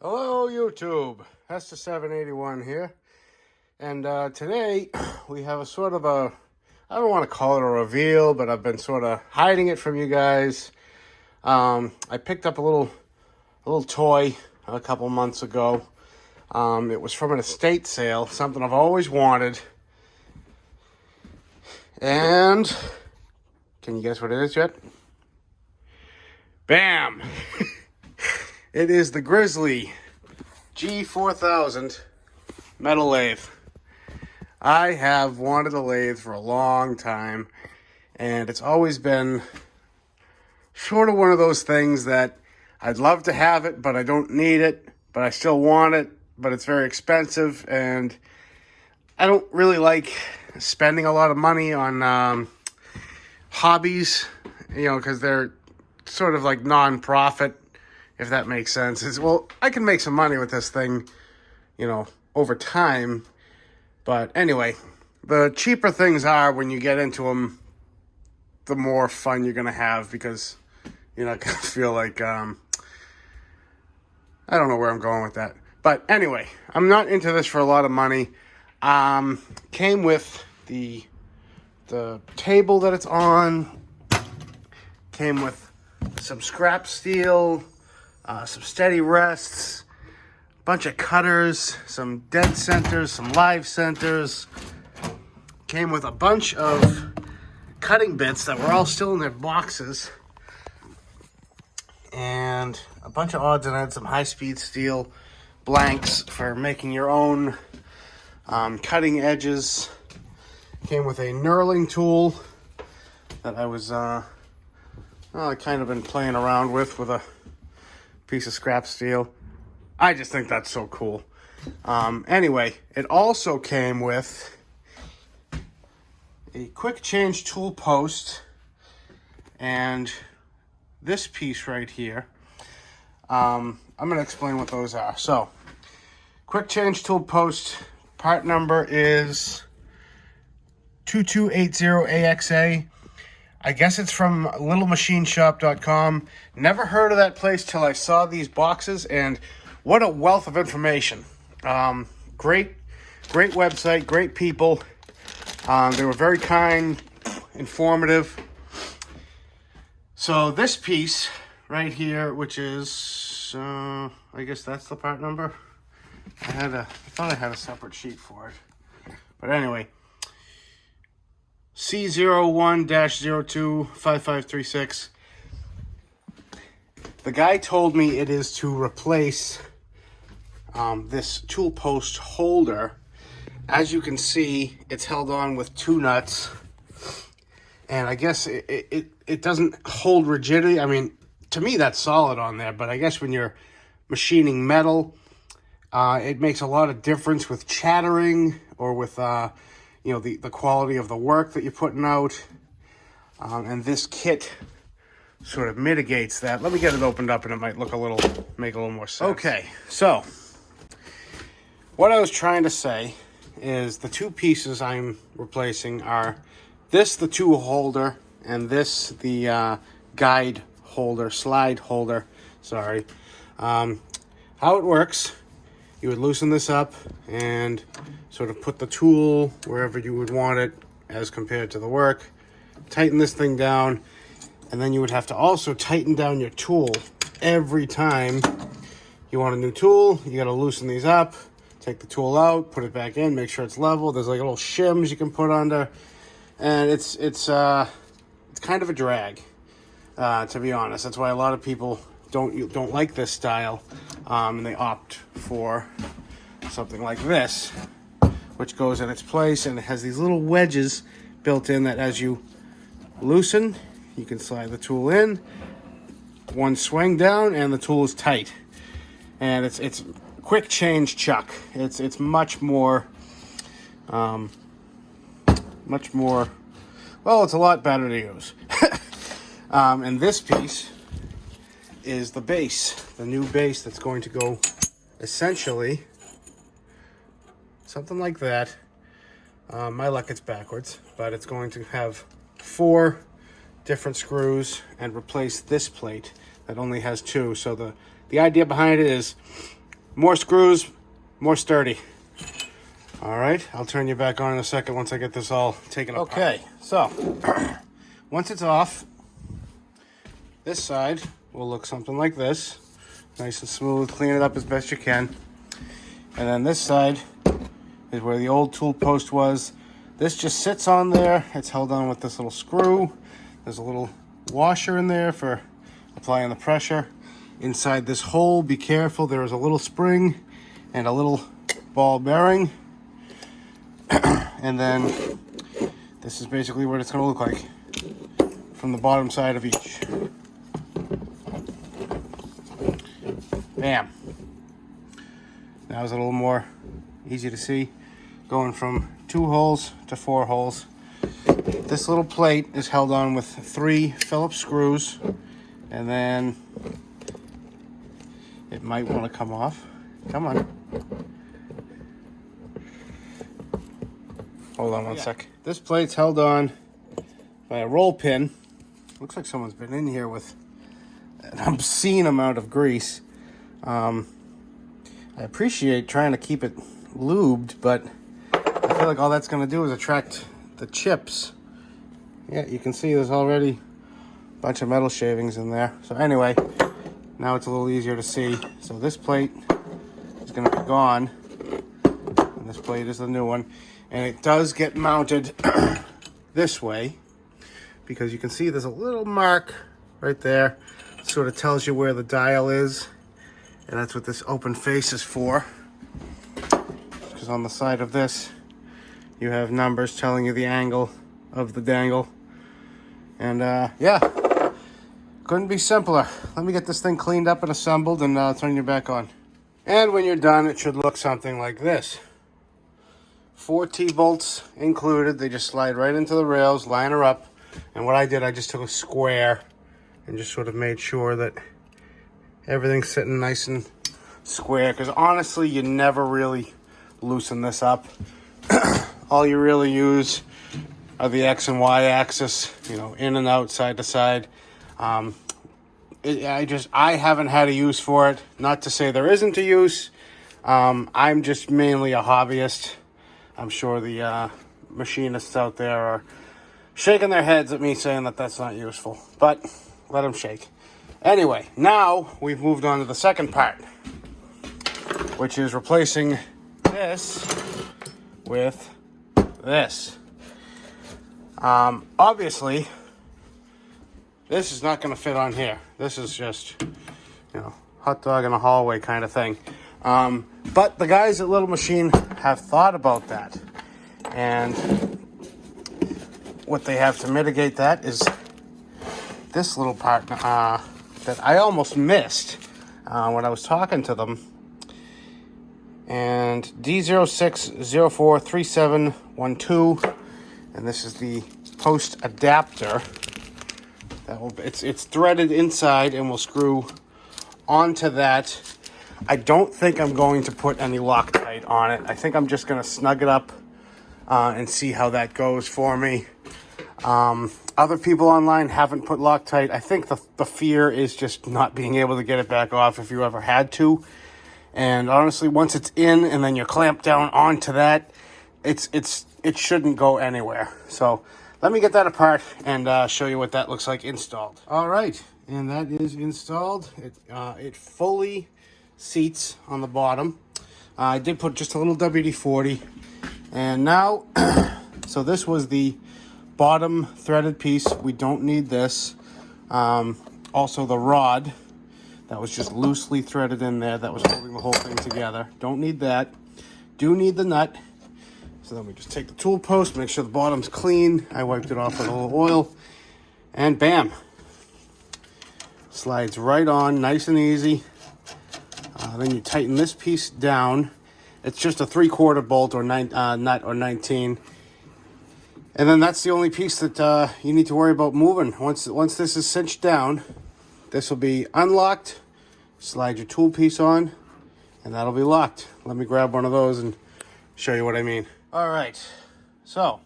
Hello YouTube, Hester781 here, and today we have a sort of a, I don't want to call it a reveal, but I've been sort of hiding it from you guys. I picked up a little toy a couple months ago. It was from an estate sale, something I've always wanted, and can you guess what it is yet? Bam! It is the Grizzly G4000 metal lathe. I have wanted a lathe for a long time, and it's always been sort of one of those things that I'd love to have it, but I don't need it, but I still want it, but it's very expensive, and I don't really like spending a lot of money on hobbies, because they're sort of like non-profit, if that makes sense. Well, I can make some money with this thing, over time. But anyway, the cheaper things are when you get into them, the more fun you're going to have, because you're not going to feel like, I don't know where I'm going with that. But anyway, I'm not into this for a lot of money. Came with the table that it's on. Came with some scrap steel, some steady rests, a bunch of cutters, some dead centers, some live centers. Came with a bunch of cutting bits that were all still in their boxes, and a bunch of odds and ends, some high-speed steel blanks for making your own cutting edges. Came with a knurling tool that I was I kind of been playing around with a piece of scrap steel. I just think that's so cool. Anyway, it also came with a quick change tool post and this piece right here. I'm going to explain what those are. So, quick change tool post, part number is 2280AXA. I guess it's from littlemachineshop.com. Never heard of that place till I saw these boxes, and what a wealth of information. Great website, great people. They were very kind, informative. So this piece right here, which is, I guess that's the part number. I thought I had a separate sheet for it. But anyway, C01-025536. The guy told me it is to replace this tool post holder. As you can see, it's held on with two nuts, and I guess it doesn't hold rigidity. I mean, to me that's solid on there, but I guess when you're machining metal, it makes a lot of difference with chattering or with the quality of the work that you're putting out. And this kit sort of mitigates that. Let me get it opened up and it might make a little more sense. Okay, so what I was trying to say is the two pieces I'm replacing are this, the tool holder, and this, the guide holder, slide holder, sorry. How it works, you would loosen this up and sort of put the tool wherever you would want it as compared to the work. Tighten this thing down, and then you would have to also tighten down your tool every time you want a new tool. You got to loosen these up, take the tool out, put it back in, make sure it's level. There's like little shims you can put under, and it's kind of a drag, to be honest. That's why a lot of people don't like this style, and they opt for something like this, which goes in its place, and it has these little wedges built in that as you loosen, you can slide the tool in, one swing down, and the tool is tight. And it's quick change chuck. It's much more, well, it's a lot better to use. And this piece is the base, the new base that's going to go essentially something like that. My luck, it's backwards, but it's going to have 4 different screws and replace this plate that only has 2. So the idea behind it is more screws, more sturdy. All right, I'll turn you back on in a second once I get this all taken apart. Okay, so once it's off, this side will look something like this. Nice and smooth, clean it up as best you can. And then this side is where the old tool post was. This just sits on there. It's held on with this little screw. There's a little washer in there for applying the pressure. Inside this hole, be careful, there is a little spring and a little ball bearing. And then this is basically what it's going to look like from the bottom side of each. Bam. Now it's a little more easy to see, going from 2 holes to 4 holes. This little plate is held on with 3 Phillips screws, and then it might want to come off. Come on. Hold on one sec. This plate's held on by a roll pin. Looks like someone's been in here with an obscene amount of grease. I appreciate trying to keep it lubed, but I feel like all that's going to do is attract the chips. Yeah, you can see there's already a bunch of metal shavings in there. So anyway, now it's a little easier to see. So this plate is going to be gone, and this plate is the new one. And it does get mounted this way, because you can see there's a little mark right there. It sort of tells you where the dial is, and that's what this open face is for. Because on the side of this, you have numbers telling you the angle of the dangle. And yeah, couldn't be simpler. Let me get this thing cleaned up and assembled, and I'll turn you back on. And when you're done, it should look something like this. 4 T-bolts included. They just slide right into the rails, line her up. And what I did, I just took a square and just sort of made sure that everything's sitting nice and square. Because honestly, you never really loosen this up. All you really use are the X and Y axis, you know, in and out, side to side. I haven't had a use for it. Not to say there isn't a use. I'm just mainly a hobbyist. I'm sure the machinists out there are shaking their heads at me saying that that's not useful, but let them shake. Anyway, now we've moved on to the second part, which is replacing this with this. Obviously, this is not going to fit on here. This is just, you know, hot dog in a hallway kind of thing. But the guys at Little Machine have thought about that. And what they have to mitigate that is this little part that I almost missed when I was talking to them. And D06043712, and this is the post adapter. It's threaded inside and will screw onto that. I don't think I'm going to put any Loctite on it. I think I'm just going to snug it up and see how that goes for me. Other people online haven't put Loctite. I think the fear is just not being able to get it back off if you ever had to. And honestly, once it's in and then you're clamped down onto that, it shouldn't go anywhere. So let me get that apart and show you what that looks like installed. All right, and that is installed. It fully seats on the bottom. I did put just a little WD-40, and now so this was the bottom threaded piece. We don't need this. Also the rod that was just loosely threaded in there that was holding the whole thing together. Don't need that. Do need the nut. So then we just take the tool post, make sure the bottom's clean. I wiped it off with a little oil, and bam, slides right on, nice and easy. Then you tighten this piece down. It's just a 3/4 bolt or nut or 19. And then that's the only piece that you need to worry about moving. Once this is cinched down, this will be unlocked. Slide your tool piece on, and that'll be locked. Let me grab one of those and show you what I mean. All right, so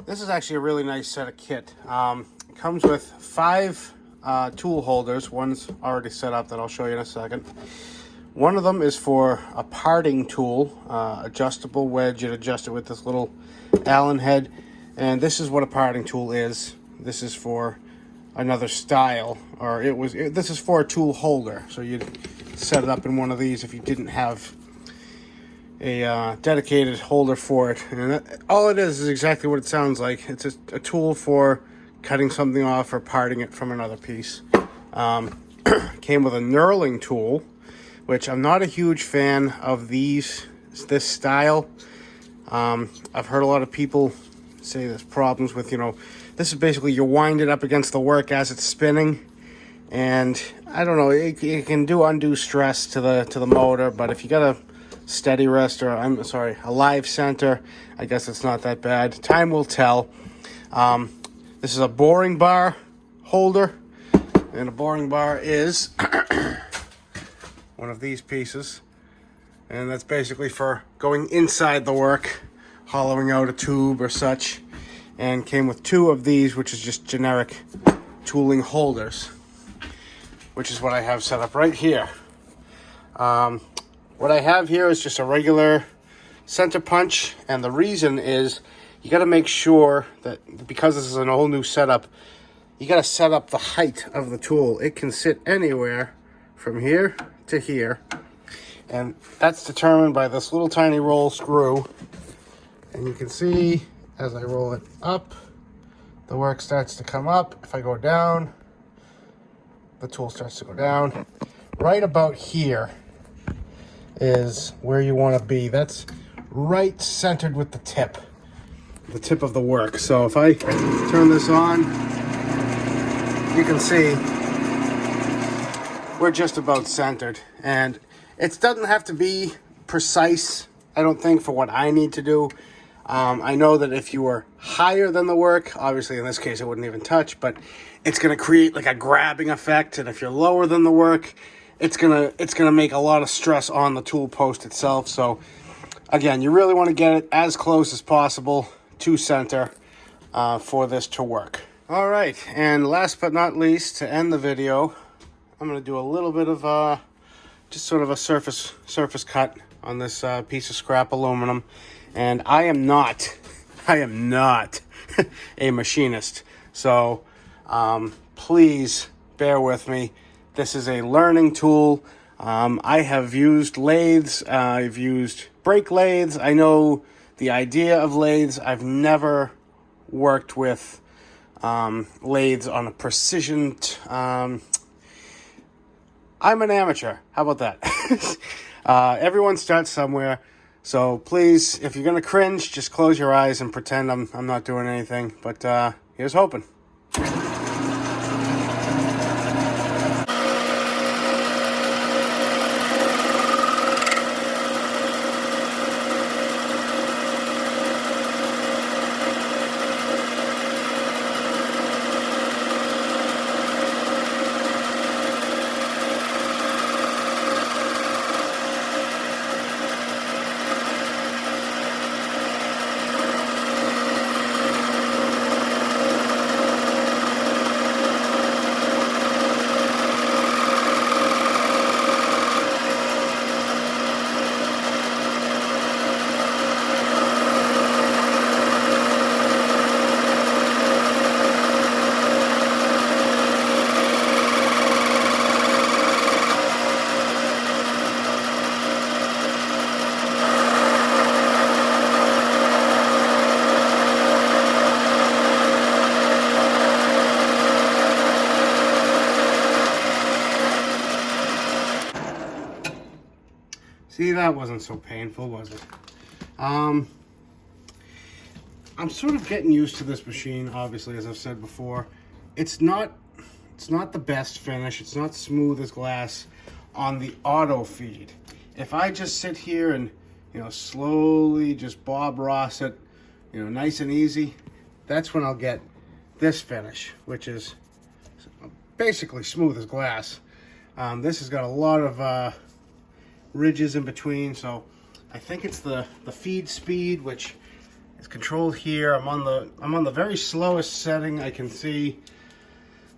this is actually a really nice set of kit. It comes with 5 tool holders. One's already set up that I'll show you in a second. One of them is for a parting tool, adjustable wedge. You'd adjust it with this little Allen head. And this is what a parting tool is. This is for another style, or this is for a tool holder. So you'd set it up in one of these if you didn't have a dedicated holder for it. And all it is exactly what it sounds like. It's a tool for cutting something off or parting it from another piece. Came with a knurling tool, which I'm not a huge fan of this style. I've heard a lot of people say there's problems with, this is basically you wind it up against the work as it's spinning, and I don't know, it can do undue stress to the motor. But if you got a steady rest, or a live center, I guess it's not that bad. Time will tell. This is a boring bar holder, and a boring bar is one of these pieces, and that's basically for going inside the work, hollowing out a tube or such. And came with two of these, which is just generic tooling holders, which is what I have set up right here. What I have here is just a regular center punch, and the reason is you got to make sure that, because this is an whole new setup, you got to set up the height of the tool. It can sit anywhere from here to here, and that's determined by this little tiny roll screw. And you can see as I roll it up, the work starts to come up. If I go down, the tool starts to go down. Right about here is where you want to be. That's right centered with the tip of the work. So if I turn this on, you can see we're just about centered. And it doesn't have to be precise, I don't think, for what I need to do. I know that if you were higher than the work, obviously in this case it wouldn't even touch, but it's going to create like a grabbing effect. And if you're lower than the work, it's gonna make a lot of stress on the tool post itself. So again, you really want to get it as close as possible to center for this to work. All right, and last but not least, to end the video, I'm going to do a little bit of just sort of a surface cut on this piece of scrap aluminum. And I am not a machinist, so please bear with me. This is a learning tool. I have used lathes. I've used brake lathes. I know the idea of lathes. I've never worked with lathes on a precision. I'm an amateur. How about that? Everyone starts somewhere. So please, if you're going to cringe, just close your eyes and pretend I'm not doing anything. But here's hoping. See, that wasn't so painful, was it? I'm sort of getting used to this machine, obviously, as I've said before. It's not the best finish. It's not smooth as glass on the auto feed. If I just sit here and, slowly just Bob Ross it, nice and easy, that's when I'll get this finish, which is basically smooth as glass. This has got a lot of ridges in between, so I think it's the feed speed, which is controlled here. I'm on the very slowest setting I can see.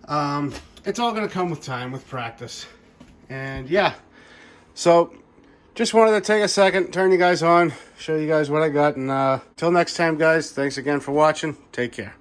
It's all going to come with time, with practice. And yeah, So just wanted to take a second, turn you guys on, show you guys what I got. And till next time, guys, thanks again for watching. Take care.